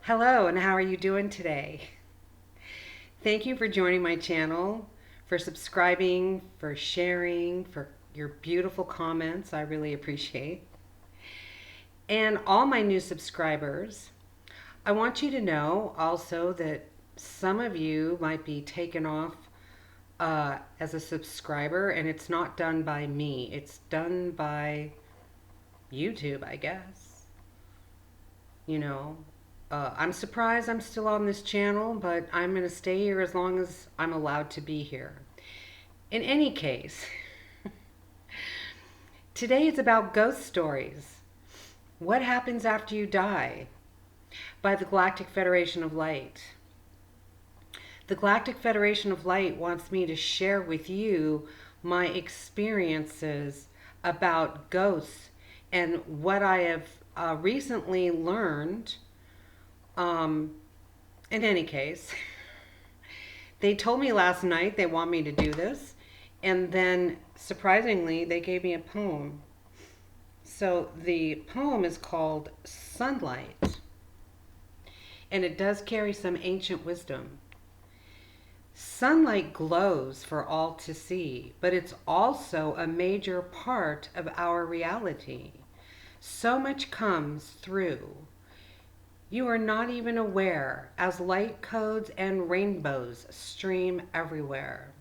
Hello, and how are you doing today? Thank you for joining my channel, for subscribing, for sharing, for your beautiful comments. I really appreciate. And all my new subscribers, I want you to know also that some of you might be taken off as a subscriber, and it's not done by me. It's done by YouTube, I guess. You know, I'm surprised I'm still on this channel, but I'm going to stay here as long as I'm allowed to be here. In any case, today is about ghost stories. What happens after you die? By the Galactic Federation of Light. The Galactic Federation of Light wants me to share with you my experiences about ghosts and what I have recently learned. In any case, they told me last night they want me to do this, and then surprisingly, they gave me a poem. So the poem is called Sunlight, and it does carry some ancient wisdom. Sunlight glows for all to see, but it's also a major part of our reality. So much comes through. You are not even aware as light codes and rainbows stream everywhere.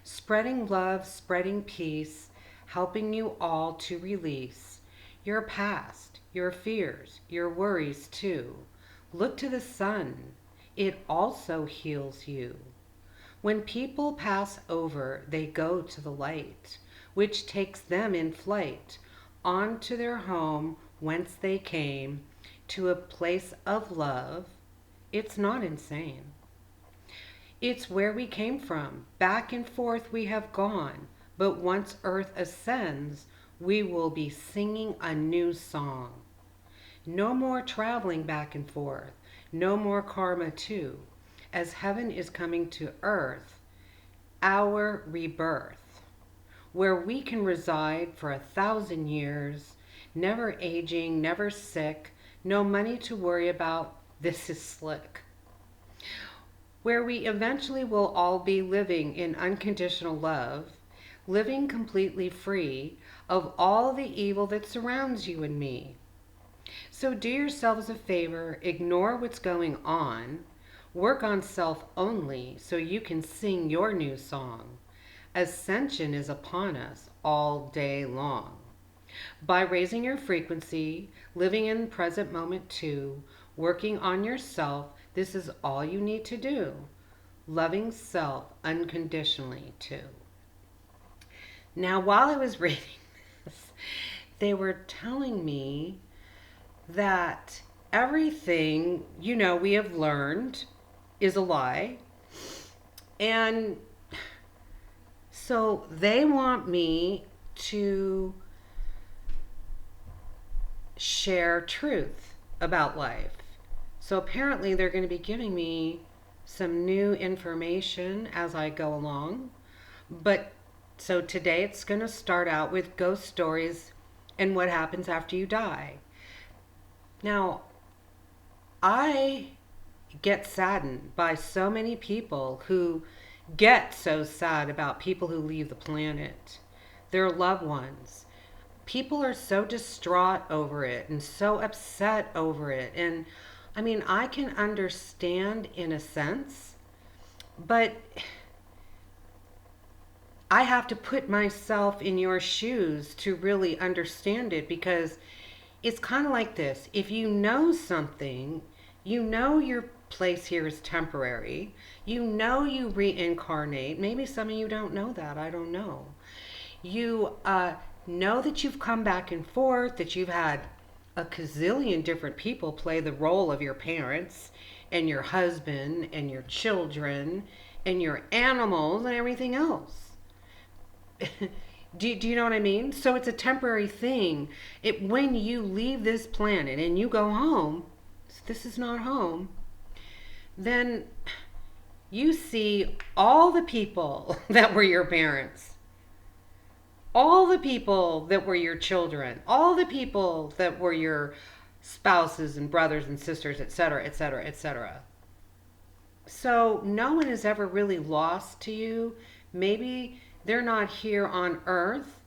Spreading love, spreading peace, helping you all to release your past, your fears, your worries too. Look to the sun. It also heals you. When people pass over, they go to the light, which takes them in flight on to their home whence they came, to a place of love. It's not insane. It's where we came from. Back and forth we have gone, but once earth ascends, we will be singing a new song. No more traveling back and forth, no more karma too, as heaven is coming to earth, our rebirth, where we can reside for 1,000 years, never aging, never sick, no money to worry about, this is slick. Where we eventually will all be living in unconditional love, living completely free of all the evil that surrounds you and me. So do yourselves a favor, ignore what's going on, work on self only so you can sing your new song. Ascension is upon us all day long. By raising your frequency, living in the present moment too, working on yourself, this is all you need to do. Loving self unconditionally too. Now, while I was reading this, they were telling me that everything, we have learned is a lie. And so they want me to share truth about life. So apparently they're going to be giving me some new information as I go along. But so today it's going to start out with ghost stories and what happens after you die. Now, I get saddened by so many people who get so sad about people who leave the planet, their loved ones. People are so distraught over it and so upset over it. And I mean, I can understand in a sense, but I have to put myself in your shoes to really understand it, because it's kind of like this. If you know something, you know your place here is temporary. You know you reincarnate. Maybe some of you don't know that. I don't know. You know that you've come back and forth, that you've had a gazillion different people play the role of your parents and your husband and your children and your animals and everything else. Do you know what I mean? So it's a temporary thing. When you leave this planet and you go home, this is not home, then you see all the people that were your parents, all the people that were your children, all the people that were your spouses and brothers and sisters, etc., etc., etc. So no one is ever really lost to you. Maybe they're not here on earth.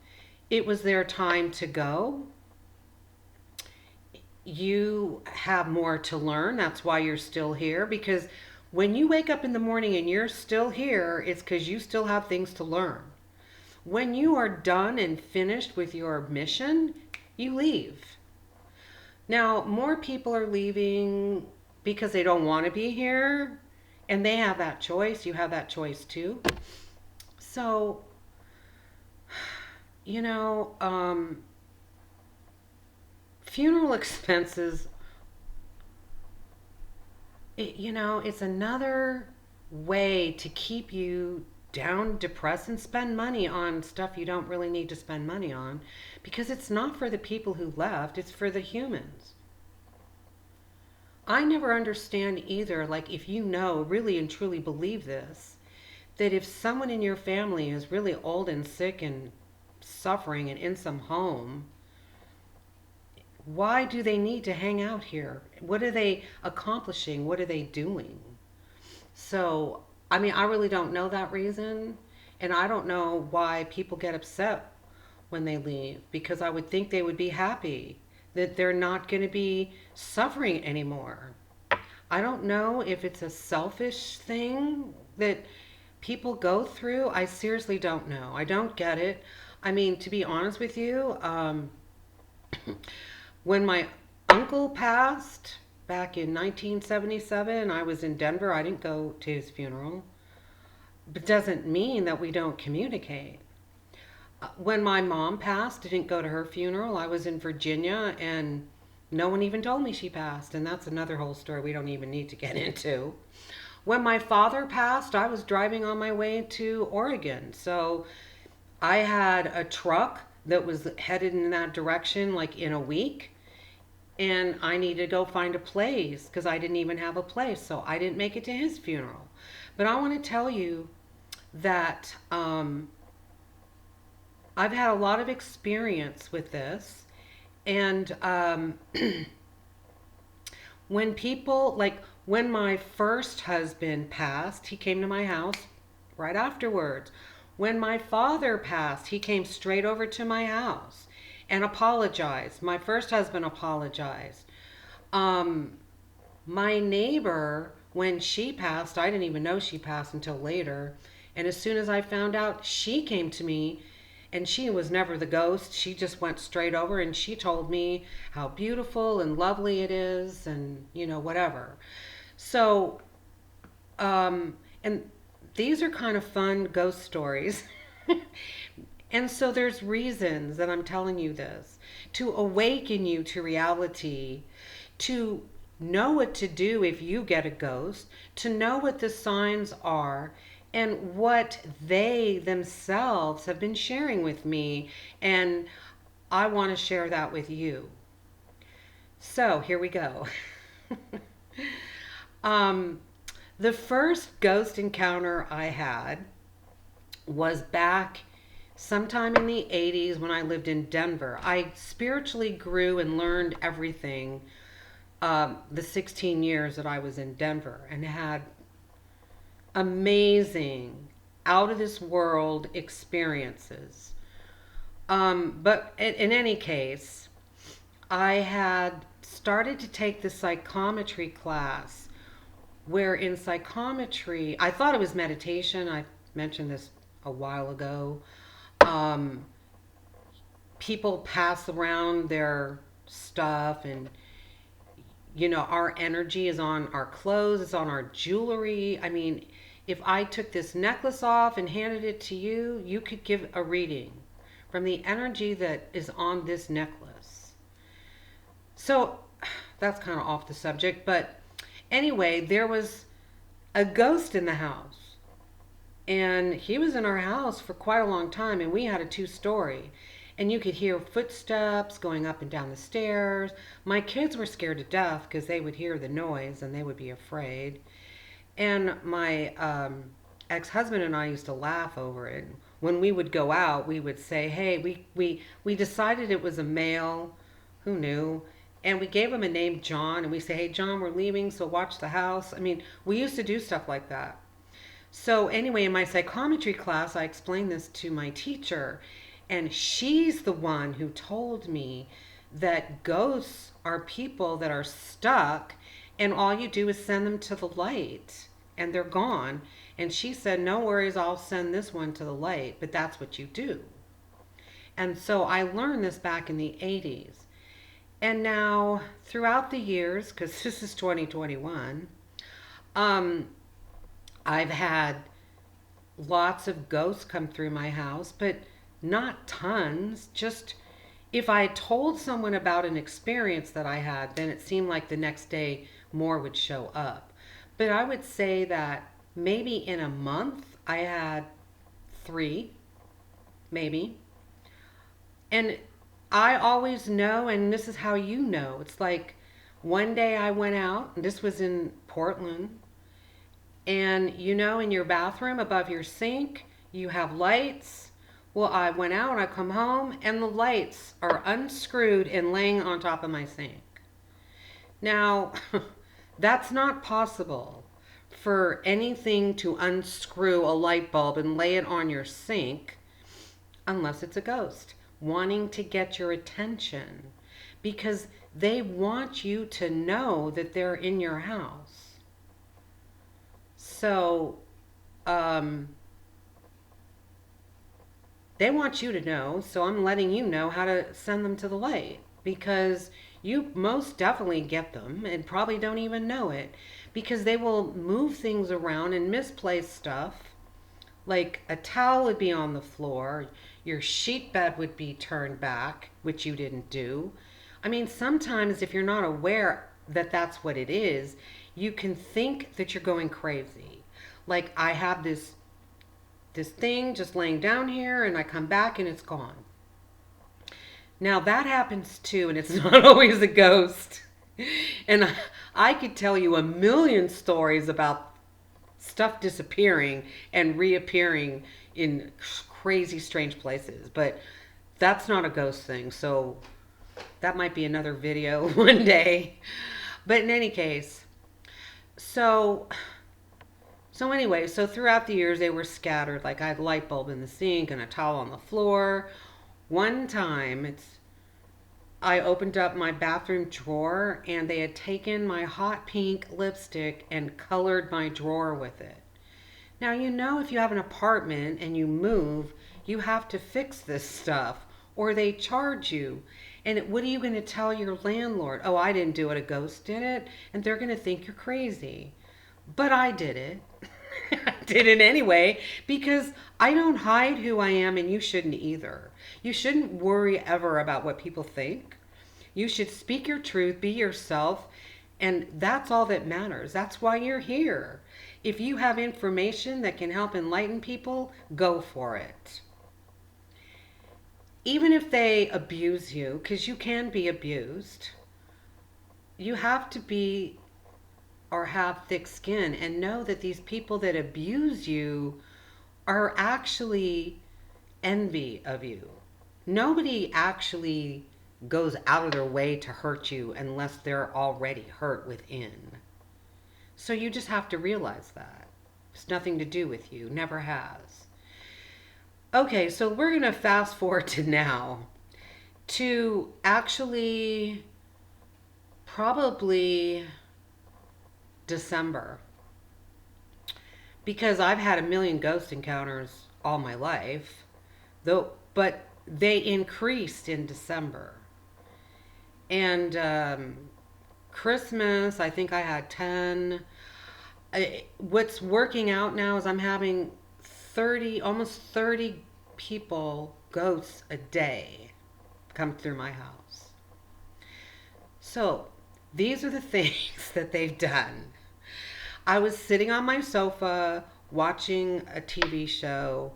It was their time to go. You have more to learn. That's why you're still here. Because when you wake up in the morning and you're still here, it's because you still have things to learn. When you are done and finished with your mission, you leave. Now, more people are leaving because they don't want to be here, and they have that choice. You have that choice too. So, you know, funeral expenses, it's another way to keep you down, depressed, and spend money on stuff you don't really need to spend money on, because it's not for the people who left, it's for the humans. I never understand either, like, if you know, really and truly believe this, that if someone in your family is really old and sick and suffering and in some home, why do they need to hang out here? What are they accomplishing? What are they doing? So, I mean, I really don't know that reason. And I don't know why people get upset when they leave, because I would think they would be happy that they're not going to be suffering anymore. I don't know if it's a selfish thing that people go through. I seriously don't know. I don't get it. I mean, to be honest with you, when my uncle passed back in 1977, I was in Denver. I didn't go to his funeral. But doesn't mean that we don't communicate. When my mom passed, I didn't go to her funeral. I was in Virginia and no one even told me she passed. And that's another whole story we don't even need to get into. When my father passed, I was driving on my way to Oregon. So I had a truck that was headed in that direction like in a week. And I needed to go find a place because I didn't even have a place. So I didn't make it to his funeral. But I want to tell you that I've had a lot of experience with this. And when people, like when my first husband passed, he came to my house right afterwards. When my father passed, he came straight over to my house and apologized. My first husband apologized. My neighbor, when she passed, I didn't even know she passed until later. And as soon as I found out, she came to me, and she was never the ghost. She just went straight over and she told me how beautiful and lovely it is and, whatever. So, and these are kind of fun ghost stories. And so there's reasons that I'm telling you this, to awaken you to reality, to know what to do if you get a ghost, to know what the signs are and what they themselves have been sharing with me. And I want to share that with you. So here we go. The first ghost encounter I had was back sometime in the 80s when I lived in Denver. I spiritually grew and learned everything the 16 years that I was in Denver, and had amazing, out of this world experiences. But in any case, I had started to take the psychometry class, where in psychometry, I thought it was meditation. I mentioned this a while ago. People pass around their stuff, and our energy is on our clothes, it's on our jewelry. I mean, if I took this necklace off and handed it to you, you could give a reading from the energy that is on this necklace. So that's kind of off the subject, but anyway, there was a ghost in the house, and he was in our house for quite a long time, and we had a 2-story. And you could hear footsteps going up and down the stairs. My kids were scared to death because they would hear the noise and they would be afraid. And my ex-husband and I used to laugh over it. When we would go out, we would say, hey, we decided it was a male. Who knew? And we gave him a name, John, and we say, hey, John, we're leaving, so watch the house. I mean, we used to do stuff like that. So anyway, in my psychometry class, I explained this to my teacher, and she's the one who told me that ghosts are people that are stuck, and all you do is send them to the light, and they're gone. And she said, no worries, I'll send this one to the light, but that's what you do. And so I learned this back in the 80s. And now, throughout the years, because this is 2021, I've had lots of ghosts come through my house, but not tons. Just if I told someone about an experience that I had, then it seemed like the next day more would show up. But I would say that maybe in a month I had 3, maybe. And I always know, and this is how you know. It's like one day I went out, and this was in Portland, and you know, in your bathroom above your sink, you have lights. Well, I went out, I come home, and the lights are unscrewed and laying on top of my sink. Now, that's not possible for anything to unscrew a light bulb and lay it on your sink unless it's a ghost wanting to get your attention, because they want you to know that they're in your house. So, they want you to know, so I'm letting you know how to send them to the light, because you most definitely get them and probably don't even know it, because they will move things around and misplace stuff. Like a towel would be on the floor, your sheet bed would be turned back, which you didn't do. I mean, sometimes if you're not aware that that's what it is, you can think that you're going crazy. Like I have this thing just laying down here, and I come back and it's gone. Now that happens too, and it's not always a ghost. And I could tell you a million stories about stuff disappearing and reappearing in crazy, strange places. But that's not a ghost thing. So that might be another video one day. But in any case, so anyway, so throughout the years they were scattered. Like I had a light bulb in the sink and a towel on the floor. One time I opened up my bathroom drawer and they had taken my hot pink lipstick and colored my drawer with it. Now, you know, if you have an apartment and you move, you have to fix this stuff or they charge you. And what are you going to tell your landlord? Oh, I didn't do it, a ghost did it. And they're going to think you're crazy. But I did it. I did it anyway, because I don't hide who I am, and you shouldn't either. You shouldn't worry ever about what people think. You should speak your truth, be yourself, and that's all that matters. That's why you're here. If you have information that can help enlighten people, go for it. Even if they abuse you, because you can be abused, you have to be or have thick skin and know that these people that abuse you are actually envy of you. Nobody actually goes out of their way to hurt you unless they're already hurt within. So you just have to realize that. It's nothing to do with you, never has. Okay, so we're going to fast forward to now, to actually probably December, because I've had a million ghost encounters all my life, though, but they increased in December. And Christmas, I think I had 10. What's working out now is I'm having 30, almost 30 people, ghosts a day, come through my house. So these are the things that they've done. I was sitting on my sofa watching a TV show,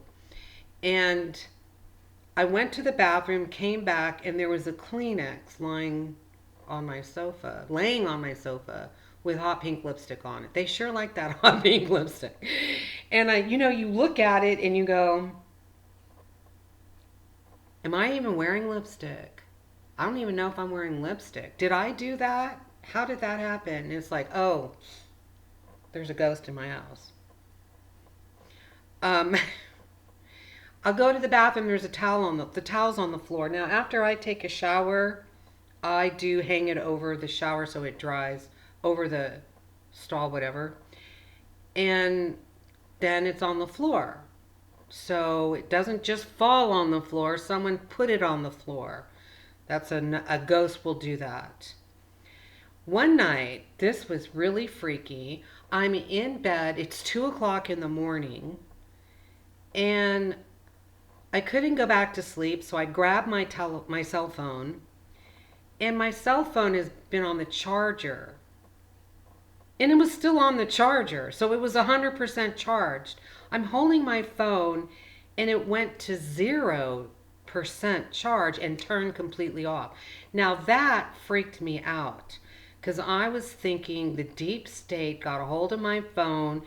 and I went to the bathroom, came back, and there was a Kleenex laying on my sofa with hot pink lipstick on it. They sure like that hot pink lipstick. And you look at it and you go, am I even wearing lipstick? I don't even know if I'm wearing lipstick. Did I do that? How did that happen? And it's like, oh, there's a ghost in my house. Um, I'll go to the bathroom. There's a towel on the towel's on the floor. Now, after I take a shower, I do hang it over the shower so it dries over the stall, whatever. And then it's on the floor. So it doesn't just fall on the floor. Someone put it on the floor. That's a ghost will do that. One night, this was really freaky. I'm in bed. It's 2 o'clock in the morning. And I couldn't go back to sleep. So I grabbed my cell phone. And my cell phone has been on the charger. And it was still on the charger. So it was 100% charged. I'm holding my phone and it went to 0% charge and turned completely off. Now that freaked me out because I was thinking the deep state got a hold of my phone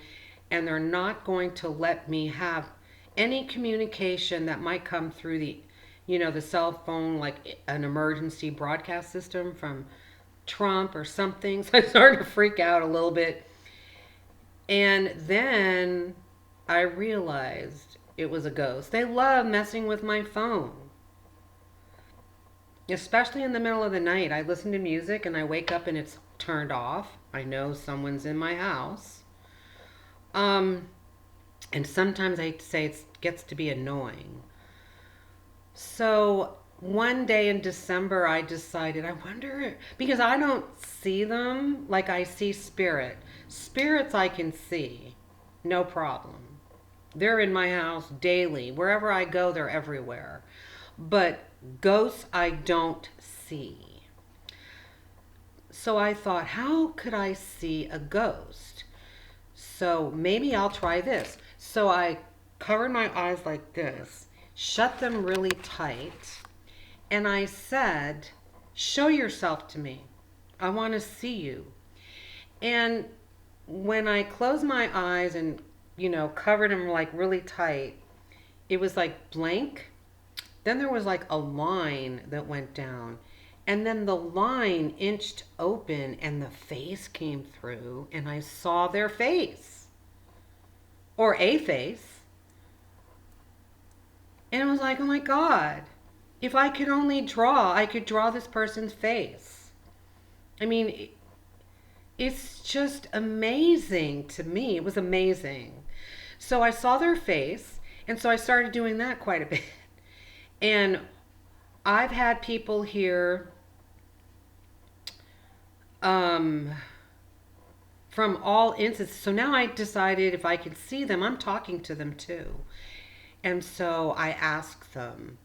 and they're not going to let me have any communication that might come through the cell phone, like an emergency broadcast system from Trump or something. So I started to freak out a little bit. And then I realized it was a ghost. They love messing with my phone. Especially in the middle of the night. I listen to music and I wake up and it's turned off. I know someone's in my house. And sometimes I say it gets to be annoying. So one day in December, I decided, I wonder, because I don't see them like I see spirit. Spirits I can see, no problem. They're in my house daily. Wherever I go, they're everywhere. But ghosts I don't see. So I thought, how could I see a ghost? So maybe I'll try this. So I covered my eyes like this, shut them really tight, and I said, show yourself to me. I want to see you. And when I closed my eyes and, covered them like really tight, it was like blank. Then there was like a line that went down. And then the line inched open and the face came through and I saw their face. Or a face. And it was like, oh my God. If I could only draw, I could draw this person's face. I mean, it's just amazing to me. It was amazing. So I saw their face, and so I started doing that quite a bit. And I've had people here from all instances. So now I decided if I could see them, I'm talking to them too. And so I asked them,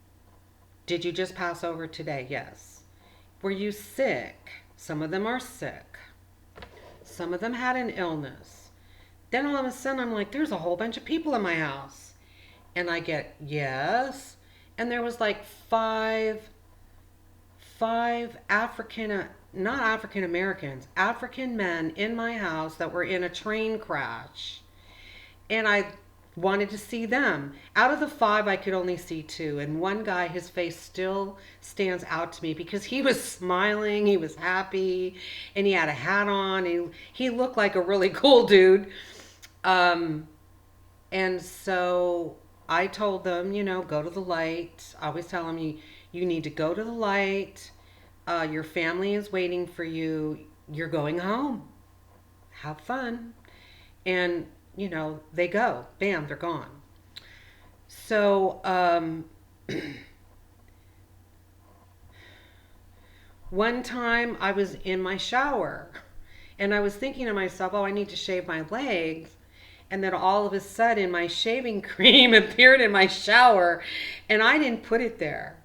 did you just pass over today? Yes. Were you sick? Some of them are sick. Some of them had an illness. Then all of a sudden I'm like, there's a whole bunch of people in my house. And I get, yes. And there was like five not African Americans, African men in my house that were in a train crash. And I wanted to see them. Out of the 5, I could only see 2. And one guy, his face still stands out to me because he was smiling, he was happy, and he had a hat on. He looked like a really cool dude. And so I told them, go to the light. I always tell them, you need to go to the light. Your family is waiting for you. You're going home. Have fun. And they go. Bam, they're gone. So, one time I was in my shower and I was thinking to myself, oh, I need to shave my legs. And then all of a sudden my shaving cream appeared in my shower and I didn't put it there.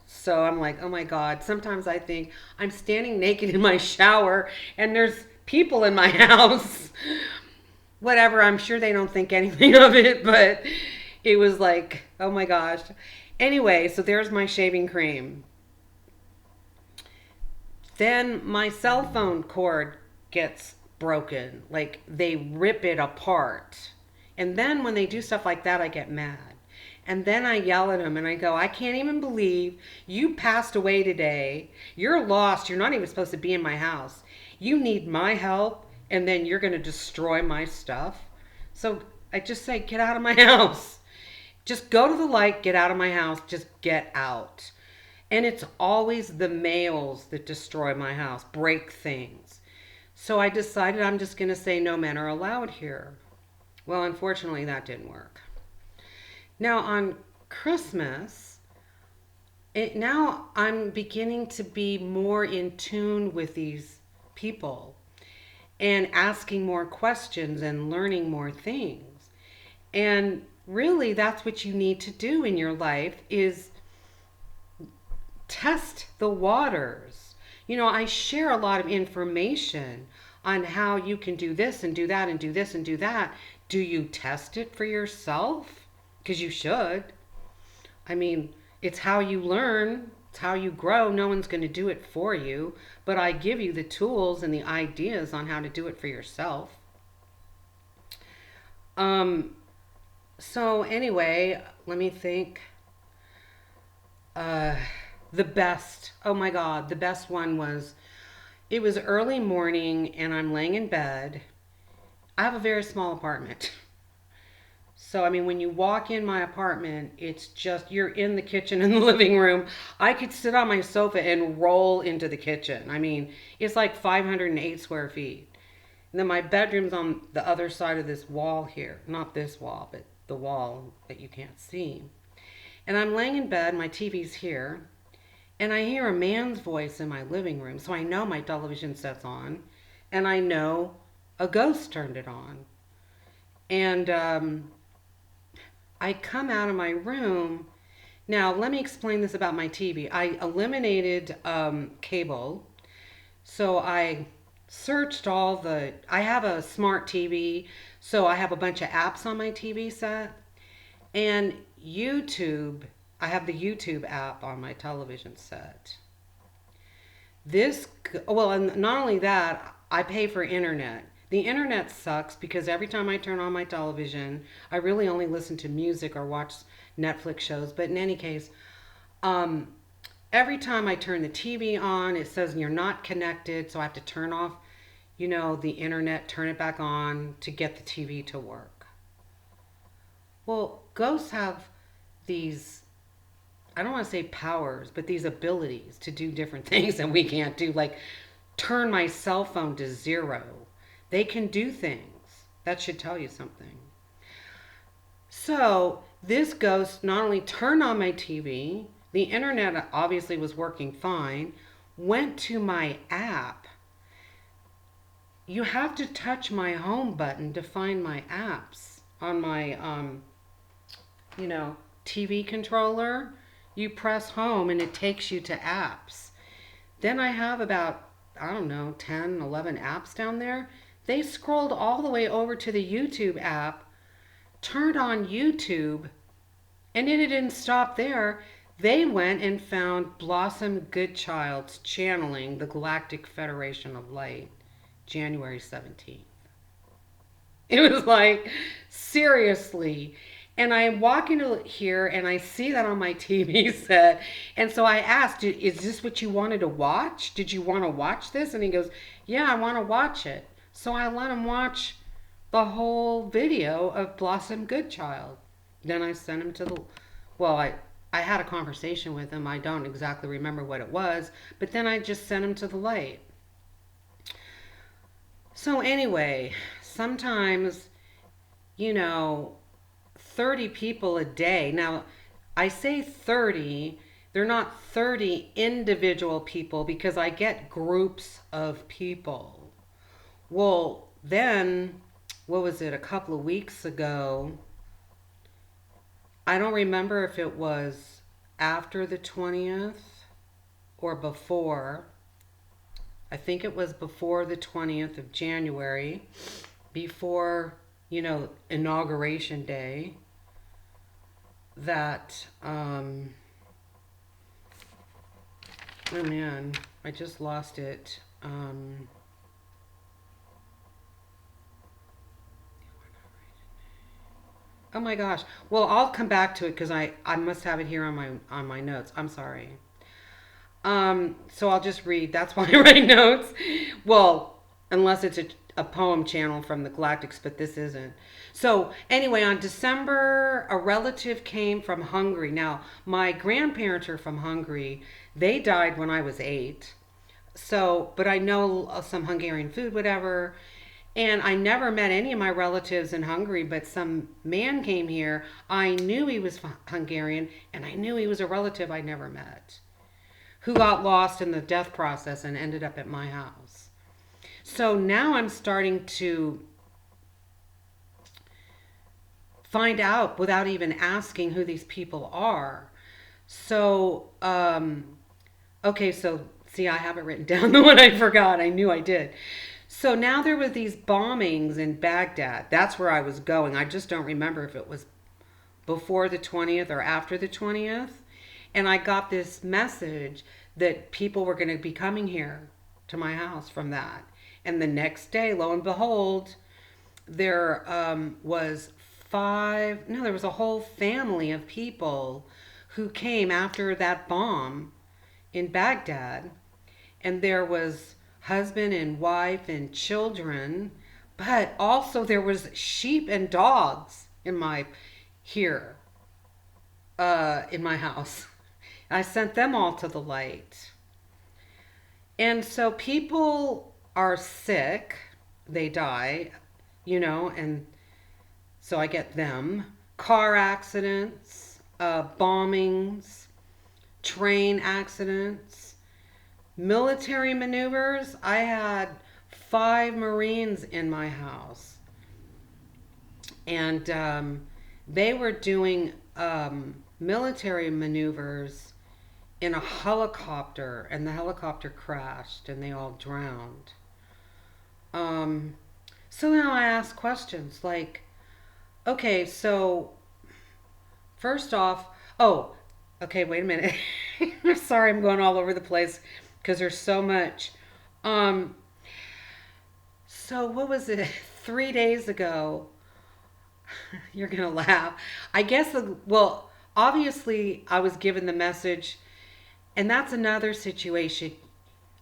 So I'm like, oh my God. Sometimes I think I'm standing naked in my shower and there's people in my house. Whatever, I'm sure they don't think anything of it, but it was like, oh my gosh. Anyway, so there's my shaving cream. Then my cell phone cord gets broken. Like they rip it apart. And then when they do stuff like that, I get mad. And then I yell at him and I go, I can't even believe you passed away today. You're lost. You're not even supposed to be in my house. You need my help, and then you're going to destroy my stuff. So I just say, get out of my house. Just go to the light, get out of my house, just get out. And it's always the males that destroy my house, break things. So I decided I'm just going to say no men are allowed here. Well, unfortunately, that didn't work. Now, on Christmas, now I'm beginning to be more in tune with these people and asking more questions and learning more things. And really, that's what you need to do in your life is test the waters. You know, I share a lot of information on how you can do this and do that and do this and do that. Do you test it for yourself? Because you should. I mean, it's how you learn. It's how you grow. No one's going to do it for you. But I give you the tools and the ideas on how to do it for yourself. So anyway, let me think. The best, oh my God, the best one was, it was early morning and I'm laying in bed. I have a very small apartment. So, I mean, when you walk in my apartment, it's just, you're in the kitchen and the living room. I could sit on my sofa and roll into the kitchen. I mean, it's like 508 square feet. And then my bedroom's on the other side of this wall here. Not this wall, but the wall that you can't see. And I'm laying in bed, my TV's here, and I hear a man's voice in my living room. So I know my television set's on, and I know a ghost turned it on. And I come out of my room. Now, let me explain this about my TV. I eliminated cable. So I searched I have a smart TV, so I have a bunch of apps on my TV set. And YouTube, I have the YouTube app on my television set. And not only that, I pay for internet. The internet sucks because every time I turn on my television, I really only listen to music or watch Netflix shows. But in any case, every time I turn the TV on, it says you're not connected. So I have to turn off, the internet, turn it back on to get the TV to work. Well, ghosts have these, I don't want to say powers, but these abilities to do different things that we can't do, like turn my cell phone to 0. They can do things. That should tell you something. So this ghost not only turned on my TV, the internet obviously was working fine, went to my app. You have to touch my home button to find my apps on my, TV controller. You press home and it takes you to apps. Then I have about, 10, 11 apps down there. They scrolled all the way over to the YouTube app, turned on YouTube, and it didn't stop there. They went and found Blossom Goodchild's channeling the Galactic Federation of Light, January 17th. It was like, seriously. And I walk into here and I see that on my TV set. And so I asked, is this what you wanted to watch? Did you want to watch this? And he goes, yeah, I want to watch it. So I let him watch the whole video of Blossom Goodchild. Then I sent him to I had a conversation with him. I don't exactly remember what it was, but then I just sent him to the light. So anyway, sometimes, 30 people a day. Now, I say 30, they're not 30 individual people because I get groups of people. Well, then, what was it, a couple of weeks ago, I don't remember if it was after the 20th or before. I think it was before the 20th of January, before, Inauguration Day, that, oh man, I just lost it. Oh my gosh. Well, I'll come back to it because I must have it here on my notes. I'm sorry. So I'll just read. That's why I write notes. Well, unless it's a poem channel from the Galactics, but this isn't. So anyway, on December, a relative came from Hungary. Now, my grandparents are from Hungary. They died when I was 8. So, but I know some Hungarian food, whatever. And I never met any of my relatives in Hungary, but some man came here. I knew he was Hungarian, and I knew he was a relative I never met, who got lost in the death process and ended up at my house. So now I'm starting to find out without even asking who these people are. So, okay, so see, I have it written down, the one I forgot. I knew I did. So now there were these bombings in Baghdad. That's where I was going. I just don't remember if it was before the 20th or after the 20th. And I got this message that people were going to be coming here to my house from that. And the next day, lo and behold, there there was a whole family of people who came after that bomb in Baghdad. And there was husband and wife and children, but also there was sheep and dogs in my house. I sent them all to the light. And so people are sick, they die, and so I get them. Car accidents, bombings, train accidents, military maneuvers. I had 5 Marines in my house, and they were doing military maneuvers in a helicopter, and the helicopter crashed and they all drowned. So now I ask questions like, okay, so first off, oh, okay, wait a minute. I'm sorry, I'm going all over the place because there's so much. So what was it? 3 days ago, you're going to laugh. I guess, well, obviously I was given the message, and that's another situation.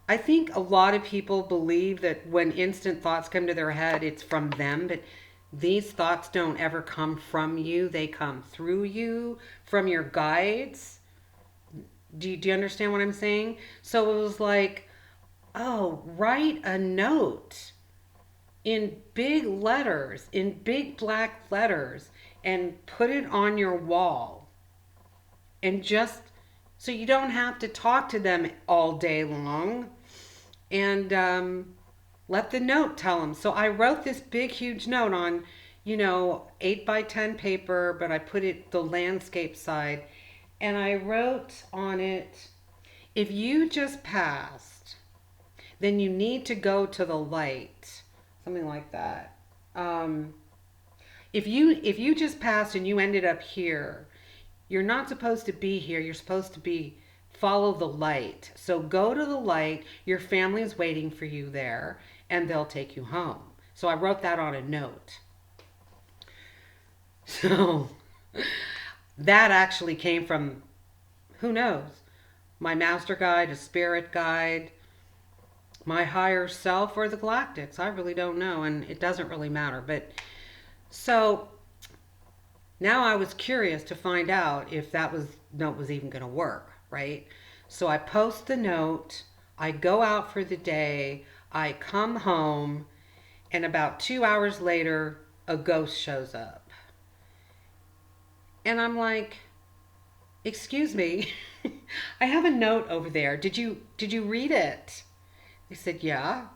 I think a lot of people believe that when instant thoughts come to their head, it's from them, but these thoughts don't ever come from you. They come through you, from your guides. Do you understand what I'm saying? So it was like, oh, write a note in big letters, in big black letters, and put it on your wall. And just so you don't have to talk to them all day long. And let the note tell them. So I wrote this big, huge note on, 8 by 10 paper, but I put it the landscape side. And I wrote on it, if you just passed, then you need to go to the light. Something like that. If you just passed and you ended up here, you're not supposed to be here. You're supposed to follow the light. So go to the light. Your family is waiting for you there, and they'll take you home. So I wrote that on a note. So that actually came from, who knows, my master guide, a spirit guide, my higher self, or the Galactics. I really don't know, and it doesn't really matter. But so now I was curious to find out if that note was even going to work, right? So I post the note, I go out for the day, I come home, and about 2 hours later, a ghost shows up. And I'm like, excuse me, I have a note over there. Did you read it? They said, yeah.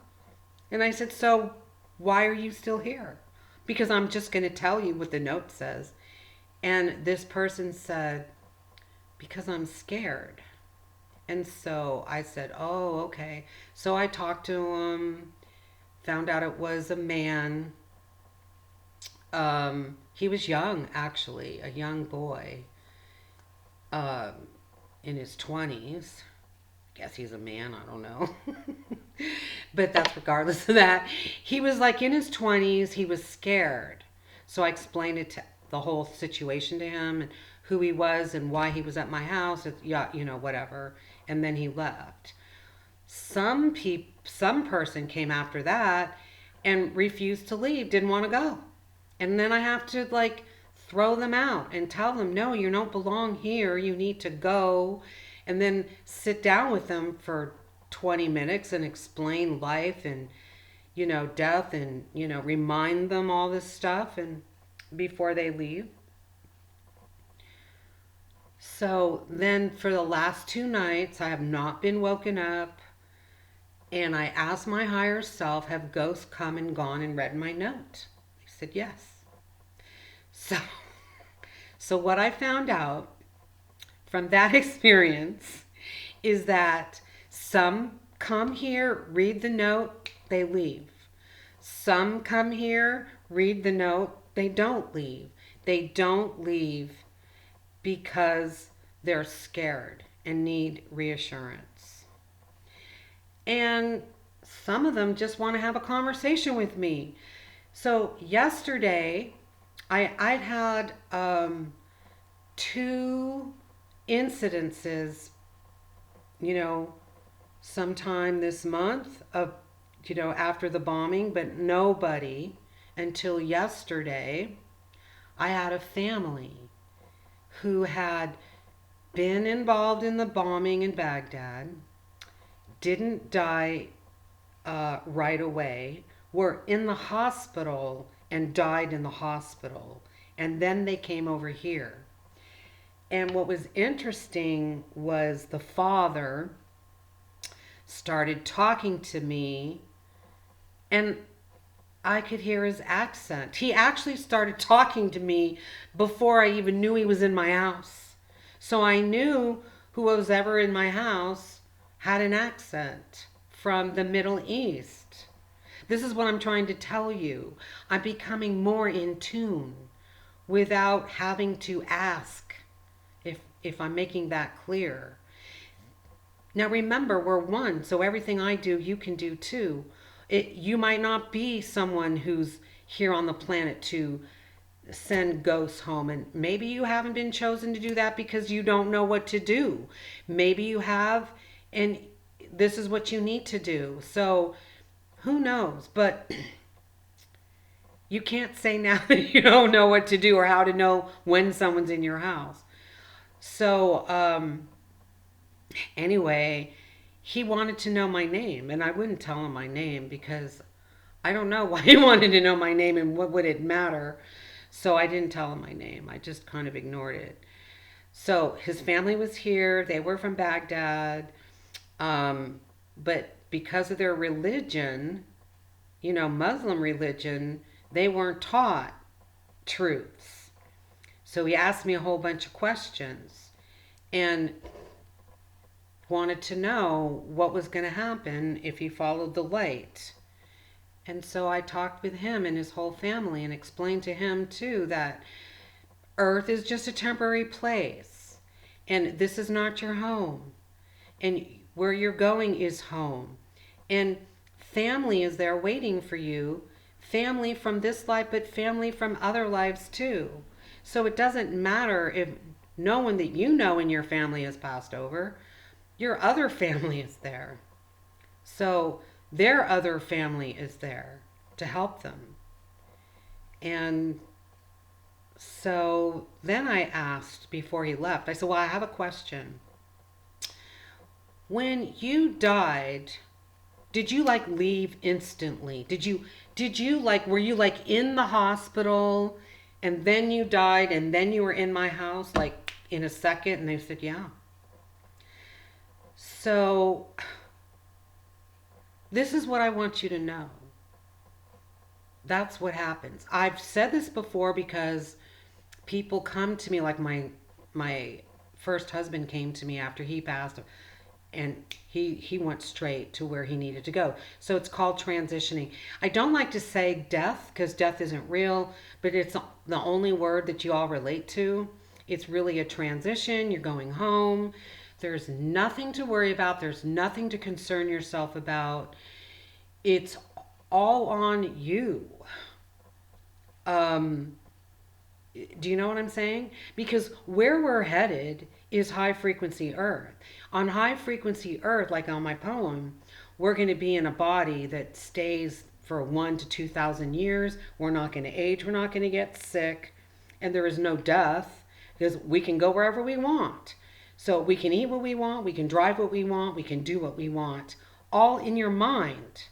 And I said, so why are you still here? Because I'm just going to tell you what the note says. And this person said, because I'm scared. And so I said, oh, okay. So I talked to him, found out it was a man. He was young, actually, a young boy, in his 20s. Guess he's a man, I don't know. But that's regardless of that. He was like in his 20s, he was scared. So I explained it the whole situation to him and who he was and why he was at my house. Yeah, whatever. And then he left. Some person came after that and refused to leave, didn't want to go. And then I have to like throw them out and tell them, no, you don't belong here. You need to go. And then sit down with them for 20 minutes and explain life and, death and, remind them all this stuff and before they leave. So then for the last 2 nights, I have not been woken up. And I asked my higher self, have ghosts come and gone and read my note? They said yes. So what I found out from that experience is that some come here, read the note, they leave. Some come here, read the note, they don't leave. They don't leave because they're scared and need reassurance. And some of them just want to have a conversation with me. So yesterday, I'd had 2 incidences, sometime this month of, after the bombing, but nobody until yesterday. I had a family who had been involved in the bombing in Baghdad, didn't die right away, were in the hospital and died in the hospital. And then they came over here. And what was interesting was the father started talking to me and I could hear his accent. He actually started talking to me before I even knew he was in my house. So I knew who was ever in my house had an accent from the Middle East. This is what I'm trying to tell you. I'm becoming more in tune without having to ask, if I'm making that clear. Now remember, we're one, so everything I do, you can do too. You might not be someone who's here on the planet to send ghosts home, and maybe you haven't been chosen to do that because you don't know what to do. Maybe you have, and this is what you need to do. So who knows? But you can't say now that you don't know what to do or how to know when someone's in your house. So anyway, he wanted to know my name, and I wouldn't tell him my name because I don't know why he wanted to know my name and what would it matter. So I didn't tell him my name. I just kind of ignored it. So his family was here. They were from Baghdad. But because of their religion, Muslim religion, they weren't taught truths. So he asked me a whole bunch of questions and wanted to know what was going to happen if he followed the light. And so I talked with him and his whole family and explained to him too that Earth is just a temporary place and this is not your home. And where you're going is home. And family is there waiting for you. Family from this life, but family from other lives too. So it doesn't matter if no one that you know in your family has passed over. Your other family is there. So their other family is there to help them. And so then I asked before he left, I said, well, I have a question. When you died, did you like leave instantly? Did you like, were you like in the hospital and then you died and then you were in my house like in a second? And they said, yeah. So this is what I want you to know. That's what happens. I've said this before because people come to me, like my first husband came to me after he passed, and he went straight to where he needed to go. So it's called transitioning. I don't like to say death because death isn't real, but it's the only word that you all relate to. It's really a transition. You're going home. There's nothing to worry about. There's nothing to concern yourself about. It's all on you. Do you know what I'm saying? Because where we're headed is high frequency earth. On high frequency earth, like on my poem, we're going to be in a body that stays for 1 to 2,000 years. We're not going to age. We're not going to get sick. And there is no death because we can go wherever we want. So we can eat what we want. We can drive what we want. We can do what we want. All in your mind.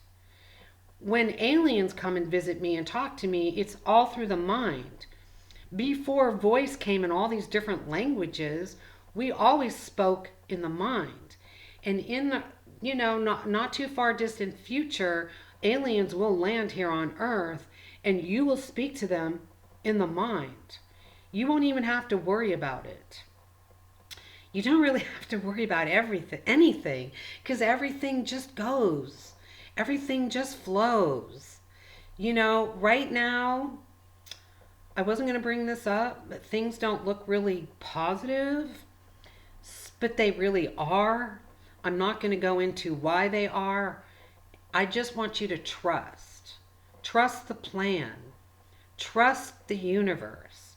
When aliens come and visit me and talk to me, it's all through the mind. Before voice came in all these different languages, we always spoke in the mind. And in the, not too far distant future, aliens will land here on Earth and you will speak to them in the mind. You won't even have to worry about it. You don't really have to worry about anything, because everything just goes. Everything just flows. Right now, I wasn't going to bring this up, but things don't look really positive, but they really are. I'm not going to go into why they are. I just want you to trust. Trust the plan. Trust the universe.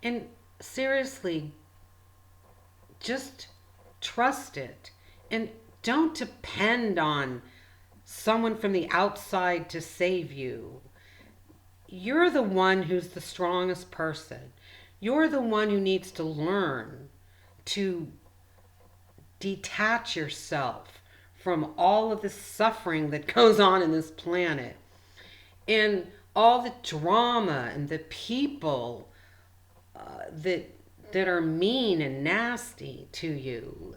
And seriously, just trust it. And don't depend on someone from the outside to save you. You're the one who's the strongest person. You're the one who needs to learn to detach yourself from all of the suffering that goes on in this planet and all the drama and the people that are mean and nasty to you.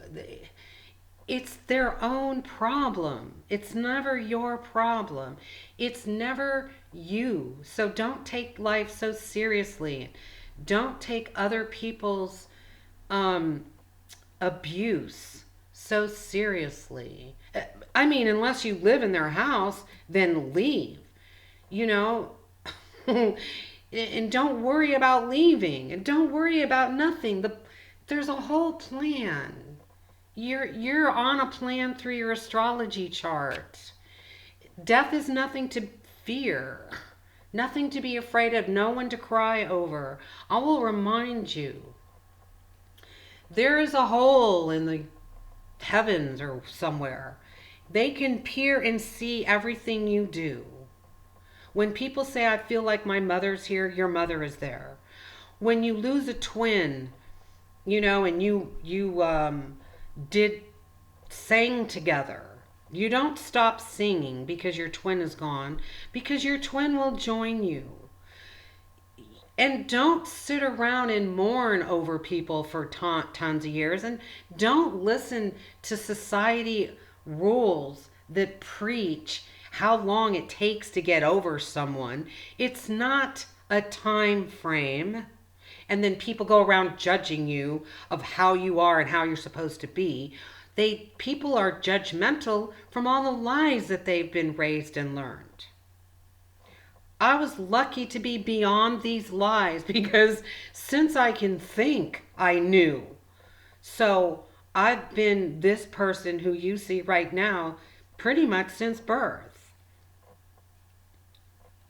It's their own problem. It's never your problem. It's never you. So don't take life so seriously. Don't take other people's abuse so seriously. I mean, unless you live in their house, then leave. And don't worry about leaving. And don't worry about nothing. There's a whole plan. You're on a plan through your astrology chart. Death is nothing to fear, nothing to be afraid of, no one to cry over. I will remind you, there is a hole in the heavens or somewhere. They can peer and see everything you do. When people say, I feel like my mother's here, your mother is there. When you lose a twin, and you sang together. You don't stop singing because your twin is gone, because your twin will join you. And don't sit around and mourn over people for tons of years. And don't listen to society rules that preach how long it takes to get over someone. It's not a time frame. And then people go around judging you of how you are and how you're supposed to be. People are judgmental from all the lies that they've been raised and learned. I was lucky to be beyond these lies because since I can think, I knew. So I've been this person who you see right now pretty much since birth.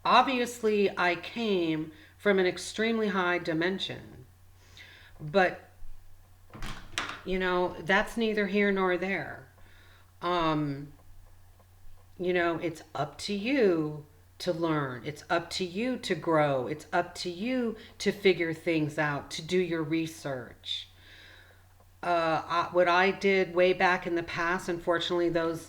Obviously, I came from an extremely high dimension. But, that's neither here nor there. It's up to you to learn. It's up to you to grow. It's up to you to figure things out, to do your research. What I did way back in the past, unfortunately, those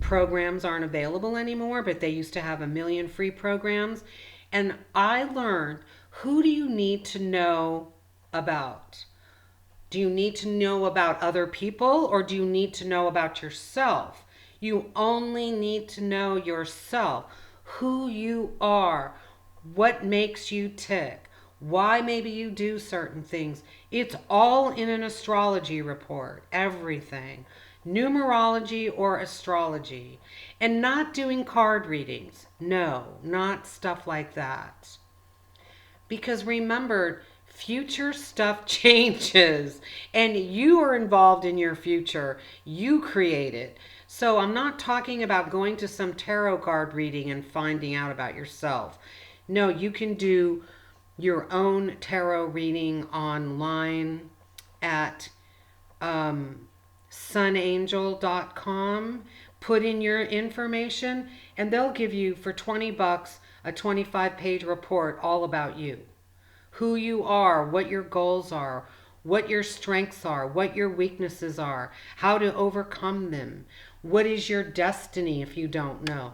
programs aren't available anymore, but they used to have 1 million free programs. And I learned, who do you need to know about? Do you need to know about other people, or do you need to know about yourself? You only need to know yourself, who you are, what makes you tick, why maybe you do certain things. It's all in an astrology report, everything. Numerology or astrology. And not doing card readings. No, not stuff like that. Because remember, future stuff changes. And you are involved in your future. You create it. So I'm not talking about going to some tarot card reading and finding out about yourself. No, you can do your own tarot reading online at sunangel.com. Put in your information and they'll give you for $20 a 25-page report all about you. Who you are, what your goals are, what your strengths are, what your weaknesses are, how to overcome them. What is your destiny if you don't know?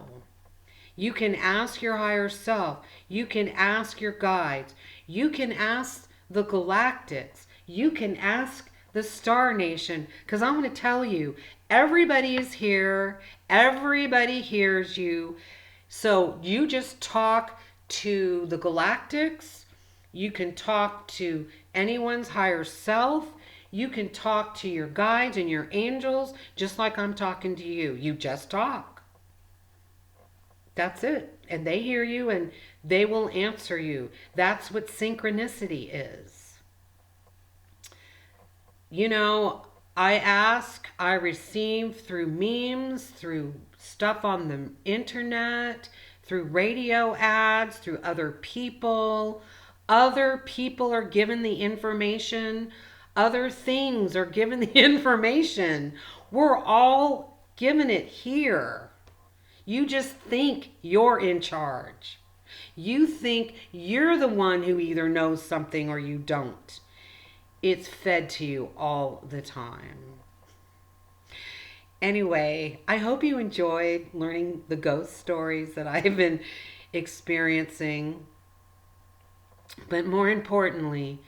You can ask your higher self. You can ask your guides. You can ask the Galactics. You can ask the Star Nation. Because I'm going to tell you, everybody is here. Everybody hears you. So you just talk to the Galactics. You can talk to anyone's higher self. You can talk to your guides and your angels just like I'm talking to you. You just talk. That's it. And they hear you and they will answer you. That's what synchronicity is. You know, I ask, I receive through memes, through stuff on the internet, through radio ads, through other people. Other people are given the information. Other things are given the information. We're all given it here. You just think you're in charge. You think you're the one who either knows something or you don't. It's fed to you all the time. Anyway, I hope you enjoyed learning the ghost stories that I've been experiencing. But more importantly,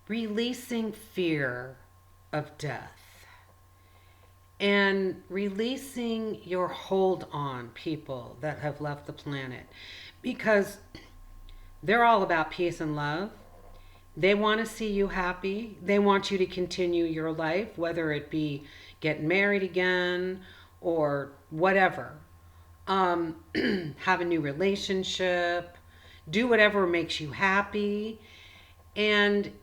releasing fear of death. And releasing your hold on people that have left the planet. Because they're all about peace and love. They want to see you happy. They want you to continue your life, whether it be get married again or whatever. Have a new relationship. Do whatever makes you happy. And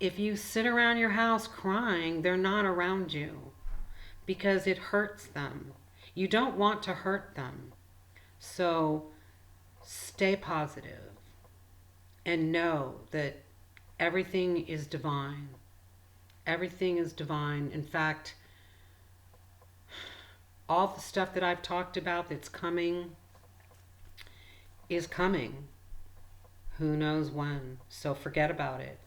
if you sit around your house crying, they're not around you because it hurts them. You don't want to hurt them. So stay positive and know that everything is divine. Everything is divine. In fact, all the stuff that I've talked about that's coming is coming. Who knows when? So forget about it.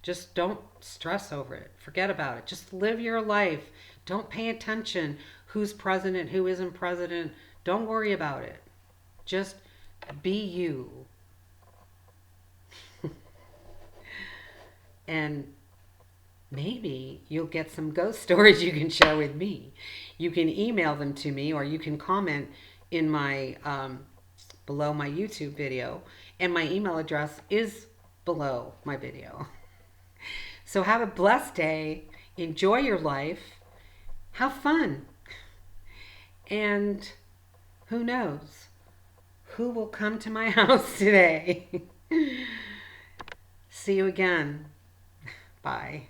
Just don't stress over it. Forget about it. Just live your life. Don't pay attention who's president, who isn't president. Don't worry about it. Just be you. And maybe you'll get some ghost stories you can share with me. You can email them to me or you can comment in my below my YouTube video. And my email address is below my video. So have a blessed day. Enjoy your life. Have fun. And who knows who will come to my house today. See you again. Bye.